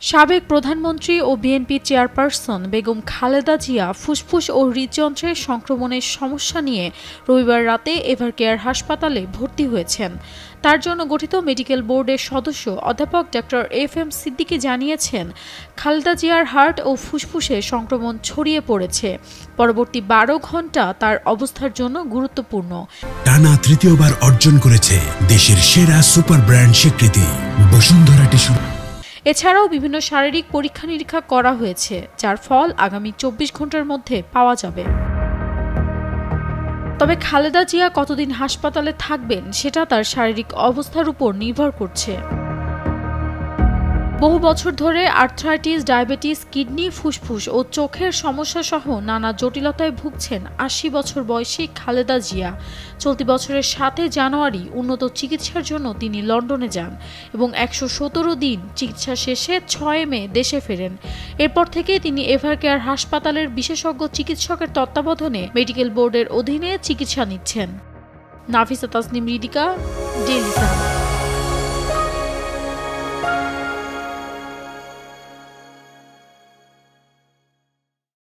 সাবেক প্রধানমন্ত্রী ও BNP chairperson Begum Khaleda Zia ফুসফুস ও হৃদযন্ত্রের সংক্রমণের সমস্যা নিয়ে রবিবার রাতে এভারকেয়ার হাসপাতালে ভর্তি হয়েছেন। তার জন্য গঠিত মেডিকেল বোর্ডের সদস্য অধ্যাপক ডক্টর FM সিদ্দিকী জানিয়েছেন, খালেদা জিয়ার হার্ট ও ফুসফুসে সংক্রমণ ছড়িয়ে পড়েছে। পরবর্তী 12 ঘণ্টা তার অবস্থার জন্য গুরুত্বপূর্ণ। টানা তৃতীয়বার অর্জন করেছে দেশের সেরা সুপার ব্র্যান্ড স্বীকৃতি বসুন্ধরা টিস্যু। এছাড়াও বিভিন্ন শারীরিক পরীক্ষা নিরীক্ষা করা হয়েছে, যার ফল আগামী 24 ঘন্টার মধ্যে পাওয়া যাবে। তবে খালেদা জিয়া কতদিন হাসপাতালে থাকবেন সেটা তার শারীরিক অবস্থার উপর নির্ভর করছে। বহু বছর ধরে আর্থ্রাইটিস, ডায়াবেটিস, কিডনি, ফুসফুস ও চোখের সমস্যা সহ নানা জটিলতায় ভুগছেন 80 বছর বয়সী খালেদা জিয়া। চলতি বছরের 7 জানুয়ারি উন্নত চিকিৎসার জন্য তিনি লন্ডনে যান এবং 117 দিন চিকিৎসা শেষে 6 মে দেশে ফেরেন। এরপর থেকে তিনি এভারকেয়ার হাসপাতালের বিশেষজ্ঞ চিকিৎসকের তত্ত্বাবধানে মেডিকেল বোর্ডের অধীনে চিকিৎসা নিচ্ছেন। Nafisa Tasnim Ridhika, Daily Sun.